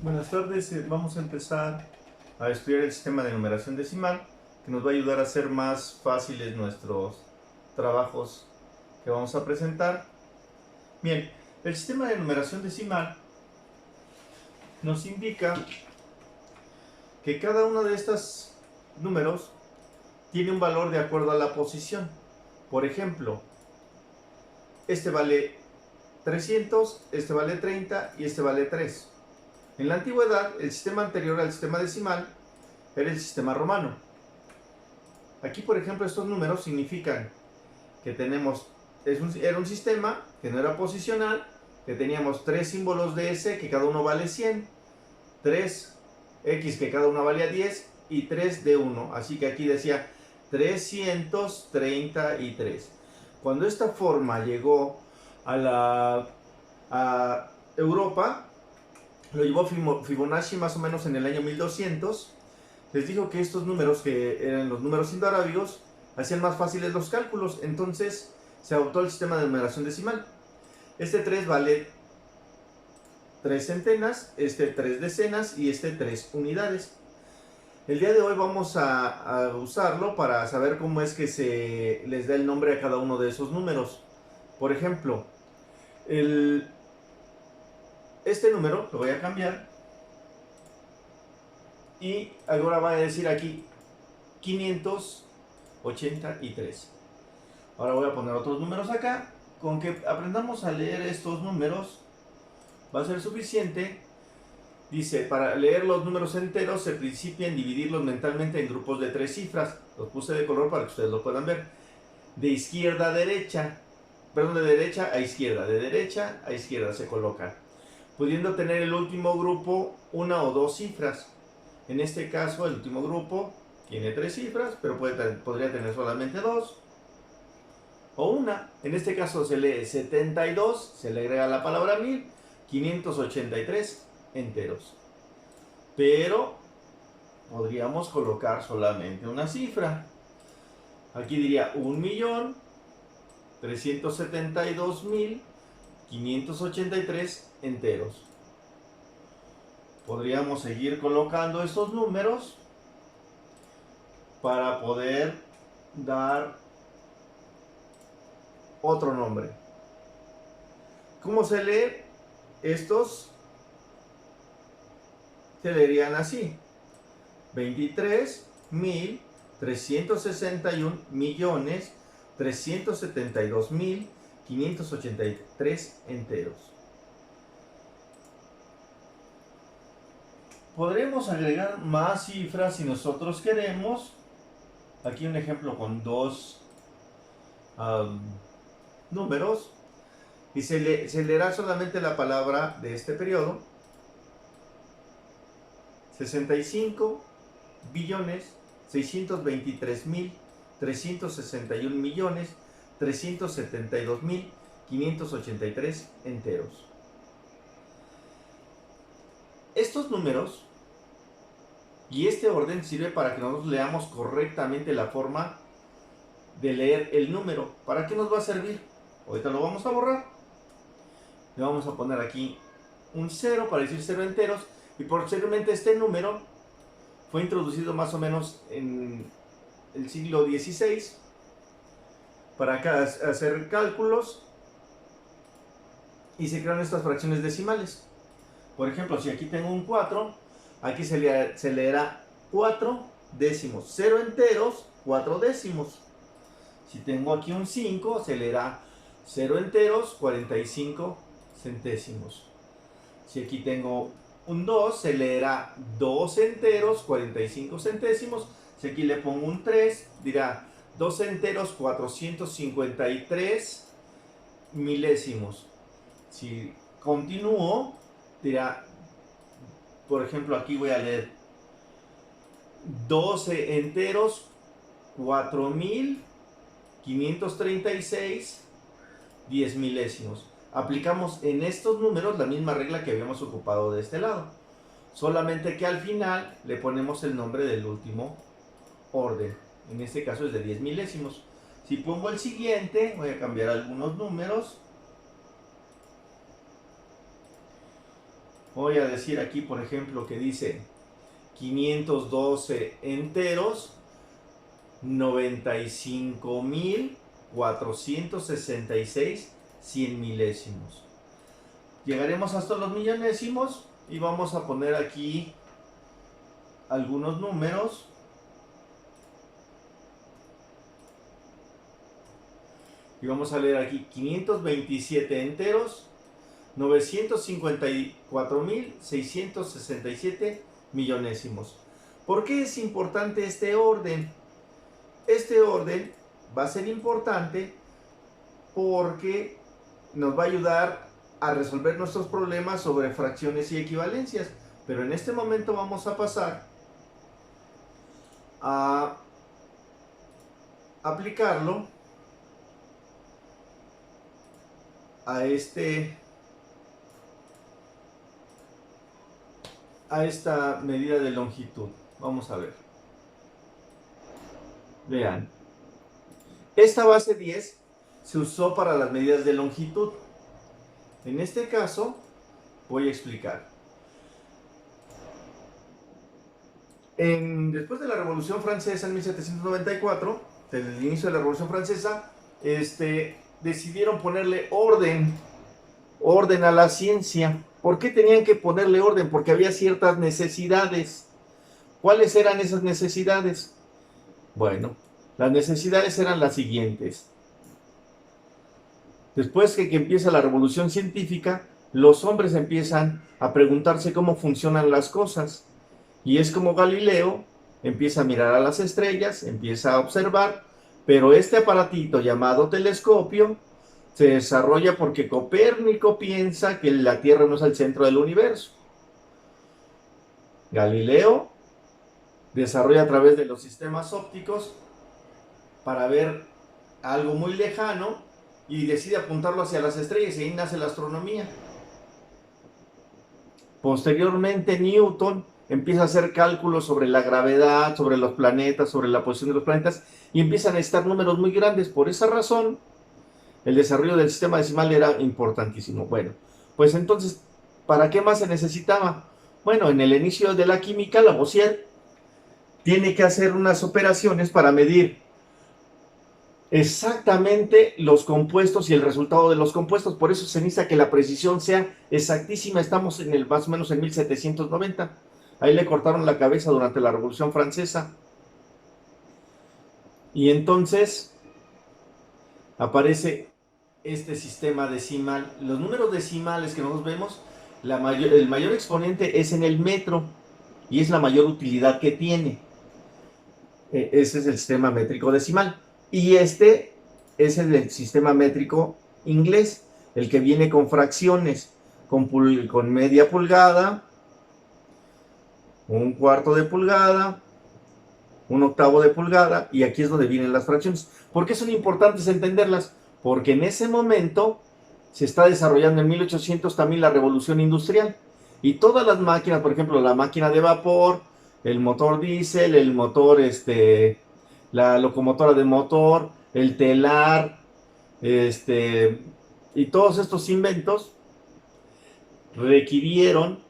Buenas tardes, vamos a empezar a estudiar el sistema de numeración decimal que nos va a ayudar a hacer más fáciles nuestros trabajos que vamos a presentar. Bien, el sistema de numeración decimal nos indica que cada uno de estos números tiene un valor de acuerdo a la posición. Por ejemplo, este vale 300, este vale 30 y este vale 3. En la antigüedad, el sistema anterior al sistema decimal era el sistema romano. Aquí, por ejemplo, estos números significan que era un sistema que no era posicional, que teníamos 3 símbolos de S que cada uno vale 100, 3 X que cada uno valía 10 y 3 de 1. Así que aquí decía 333. Cuando esta forma llegó a Europa, lo llevó Fibonacci más o menos en el año 1200. Les dijo que estos números, que eran los números indoarábigos, hacían más fáciles los cálculos. Entonces se adoptó el sistema de numeración decimal. Este 3 vale 3 centenas, este 3 decenas y este 3 unidades. El día de hoy vamos a usarlo para saber cómo es que se les da el nombre a cada uno de esos números. Por ejemplo, este número lo voy a cambiar y ahora va a decir aquí 583. Ahora voy a poner otros números acá. Con que aprendamos a leer estos números va a ser suficiente. Dice, para leer los números enteros se principia en dividirlos mentalmente en grupos de 3 cifras. Los puse de color para que ustedes lo puedan ver. De izquierda a derecha, perdón, de derecha a izquierda. De derecha a izquierda se colocan, pudiendo tener el último grupo una o dos cifras. En este caso, el último grupo tiene 3 cifras, pero podría tener solamente 2 o una. En este caso se lee 72, se le agrega la palabra 1000, 583 enteros. Pero podríamos colocar solamente una cifra. Aquí diría 1.372.583 enteros. Podríamos seguir colocando estos números para poder dar otro nombre. ¿Cómo se lee? Estos se leerían así: 23.361.372.583 enteros. Podremos agregar más cifras si nosotros queremos. Aquí un ejemplo con dos números. Y se leerá solamente la palabra de este periodo: 65.623.361.372.583 enteros. Estos números y este orden sirve para que nosotros leamos correctamente la forma de leer el número. ¿Para qué nos va a servir? Ahorita lo vamos a borrar. Le vamos a poner aquí un 0 para decir 0 enteros. Y posteriormente este número fue introducido más o menos en el siglo XVI para hacer cálculos, y se crearon estas fracciones decimales. Por ejemplo, si aquí tengo un 4, aquí se leerá 4 décimos. 0 enteros, 4 décimos. Si tengo aquí un 5, se leerá 0 enteros, 45 centésimos. Si aquí tengo un 2, se leerá 2 enteros, 45 centésimos. Si aquí le pongo un 3, dirá 2 enteros, 453 milésimos. Si continúo, dirá, por ejemplo, aquí voy a leer 12 enteros, 4.536 10 milésimos. Aplicamos en estos números la misma regla que habíamos ocupado de este lado, solamente que al final le ponemos el nombre del último orden. En este caso es de 10 milésimos. Si pongo el siguiente, voy a cambiar algunos números. Voy a decir aquí, por ejemplo, que dice 512 enteros, 95.466 100 milésimos. Llegaremos hasta los millonésimos y vamos a poner aquí algunos números. Y vamos a leer aquí 527 enteros, 954.667 millonésimos. ¿Por qué es importante este orden? Este orden va a ser importante porque nos va a ayudar a resolver nuestros problemas sobre fracciones y equivalencias. Pero en este momento vamos a pasar a aplicarlo a esta medida de longitud. Vamos a ver. Vean. Esta base 10 se usó para las medidas de longitud. En este caso, voy a explicar. Después de la Revolución Francesa en 1794, del inicio de la Revolución Francesa, decidieron ponerle orden a la ciencia. ¿Por qué tenían que ponerle orden? Porque había ciertas necesidades. ¿Cuáles eran esas necesidades? Bueno, las necesidades eran las siguientes. Después que empieza la revolución científica, los hombres empiezan a preguntarse cómo funcionan las cosas. Y es como Galileo empieza a mirar a las estrellas, empieza a observar, pero este aparatito llamado telescopio se desarrolla porque Copérnico piensa que la Tierra no es el centro del universo. Galileo desarrolla a través de los sistemas ópticos para ver algo muy lejano y decide apuntarlo hacia las estrellas y ahí nace la astronomía. Posteriormente Newton empieza a hacer cálculos sobre la gravedad, sobre los planetas, sobre la posición de los planetas y empiezan a necesitar números muy grandes. Por esa razón, el desarrollo del sistema decimal era importantísimo. Bueno, pues entonces, ¿para qué más se necesitaba? Bueno, en el inicio de la química, Lavoisier tiene que hacer unas operaciones para medir exactamente los compuestos y el resultado de los compuestos. Por eso se necesita que la precisión sea exactísima. Estamos más o menos en 1790. Ahí le cortaron la cabeza durante la Revolución Francesa. Y entonces aparece este sistema decimal. Los números decimales que nosotros vemos, el mayor exponente es en el metro y es la mayor utilidad que tiene. Ese es el sistema métrico decimal. Y este es el sistema métrico inglés, el que viene con fracciones, con media pulgada, un cuarto de pulgada, un octavo de pulgada, y aquí es donde vienen las fracciones. ¿Por qué son importantes entenderlas? Porque en ese momento se está desarrollando en 1800 también la revolución industrial, y todas las máquinas, por ejemplo, la máquina de vapor, el motor diésel, el motor, la locomotora de motor, el telar, y todos estos inventos requirieron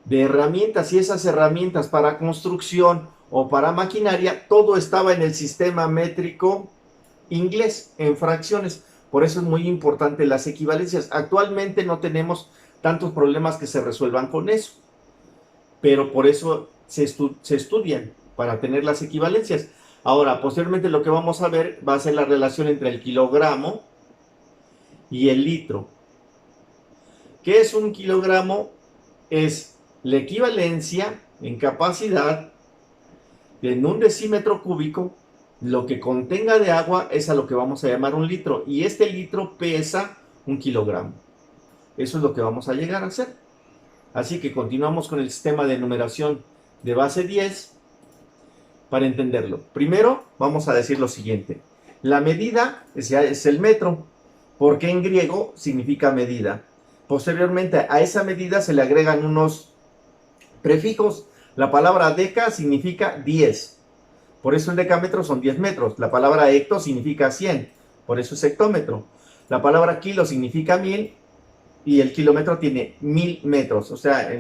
de herramientas, y esas herramientas para construcción o para maquinaria, todo estaba en el sistema métrico inglés, en fracciones. Por eso es muy importante las equivalencias. Actualmente no tenemos tantos problemas que se resuelvan con eso, pero por eso se estudian, para tener las equivalencias. Ahora, posteriormente lo que vamos a ver va a ser la relación entre el kilogramo y el litro. ¿Qué es un kilogramo? Es la equivalencia en capacidad en un decímetro cúbico. Lo que contenga de agua es a lo que vamos a llamar un litro, y este litro pesa un kilogramo. Eso es lo que vamos a llegar a hacer. Así que continuamos con el sistema de numeración de base 10 para entenderlo. Primero vamos a decir lo siguiente: la medida es el metro, porque en griego significa medida. Posteriormente a esa medida se le agregan unos prefijos. La palabra deca significa 10, por eso el decámetro son 10 metros. La palabra hecto significa 100, por eso es hectómetro. La palabra kilo significa 1000, y el kilómetro tiene 1000 metros. O sea,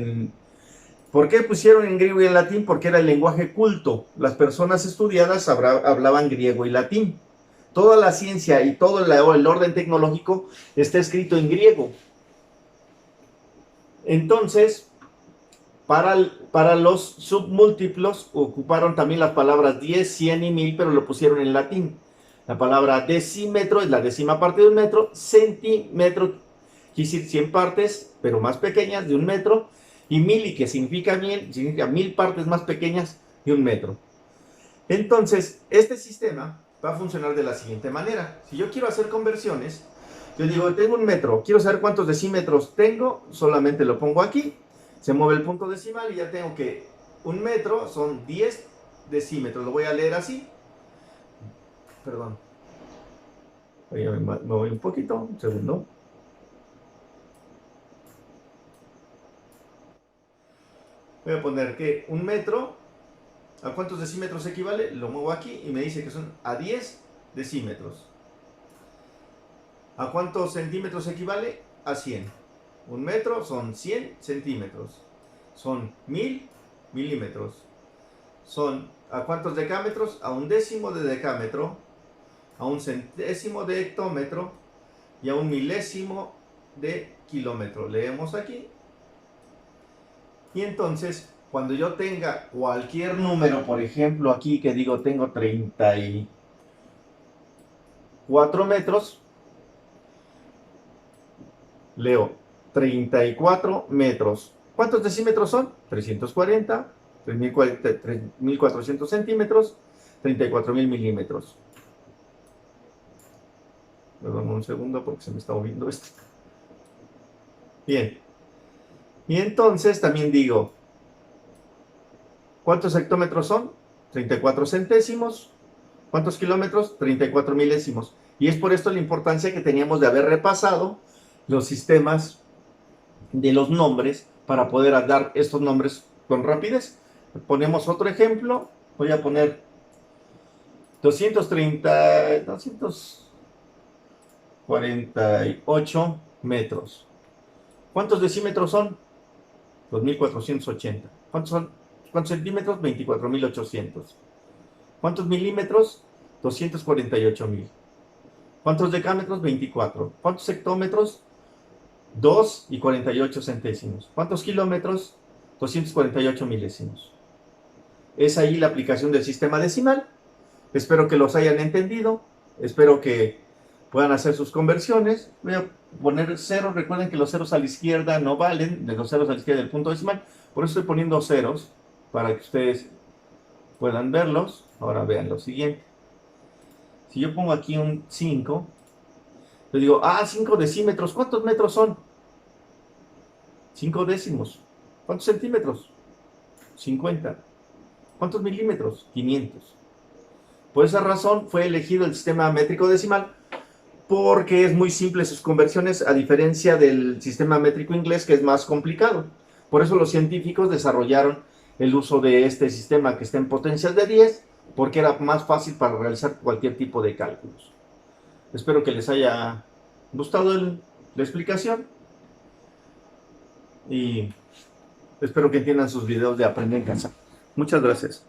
¿por qué pusieron en griego y en latín? Porque era el lenguaje culto. Las personas estudiadas hablaban griego y latín. Toda la ciencia y todo el orden tecnológico está escrito en griego. Entonces, para los submúltiplos ocuparon también las palabras 10, 100 y 1000, pero lo pusieron en latín. La palabra decímetro es la décima parte de un metro, centímetro quiere decir 100 partes, pero más pequeñas de un metro, y mili, que significa 1000 partes más pequeñas de un metro. Entonces, este sistema va a funcionar de la siguiente manera. Si yo quiero hacer conversiones, yo digo, tengo un metro, quiero saber cuántos decímetros tengo, solamente lo pongo aquí, se mueve el punto decimal y ya tengo que un metro son 10 decímetros. Lo voy a leer así. Perdón. Me voy un poquito, un segundo. Voy a poner que un metro, ¿a cuántos decímetros equivale? Lo muevo aquí y me dice que son a 10 decímetros. ¿A cuántos centímetros equivale? A 100. Un metro son 100 centímetros. Son 1000 milímetros. ¿A cuántos decámetros? A un décimo de decámetro, a un centésimo de hectómetro y a un milésimo de kilómetro. Leemos aquí. Y entonces, cuando yo tenga cualquier número, por ejemplo, aquí que digo tengo 34 metros, leo 34 metros. ¿Cuántos decímetros son? 340, 3.400 centímetros, 34.000 milímetros. Perdón un segundo porque se me está moviendo esto. Bien. Y entonces también digo, ¿cuántos hectómetros son? 34 centésimos. ¿Cuántos kilómetros? 34 milésimos. Y es por esto la importancia que teníamos de haber repasado los sistemas de los nombres para poder dar estos nombres con rapidez. Ponemos otro ejemplo. Voy a poner 248 metros. ¿Cuántos decímetros son? 2480. ¿Cuántos centímetros? 24.800. ¿Cuántos milímetros? 248.000. ¿Cuántos decámetros? 24. ¿Cuántos hectómetros? 2 y 48 centésimos. ¿Cuántos kilómetros? 248 milésimos. Es ahí la aplicación del sistema decimal. Espero que los hayan entendido. Espero que puedan hacer sus conversiones. Voy a poner 0. Recuerden que los ceros a la izquierda no valen. De los ceros a la izquierda del punto decimal. Por eso estoy poniendo ceros para que ustedes puedan verlos. Ahora vean lo siguiente. Si yo pongo aquí un 5, le digo, 5 decímetros. ¿Cuántos metros son? 5 décimos. ¿Cuántos centímetros? 50. ¿Cuántos milímetros? 500. Por esa razón fue elegido el sistema métrico decimal, porque es muy simple sus conversiones, a diferencia del sistema métrico inglés, que es más complicado. Por eso los científicos desarrollaron el uso de este sistema que está en potencias de 10, porque era más fácil para realizar cualquier tipo de cálculos. Espero que les haya gustado la explicación y espero que entiendan sus videos de Aprender en Casa. Muchas gracias.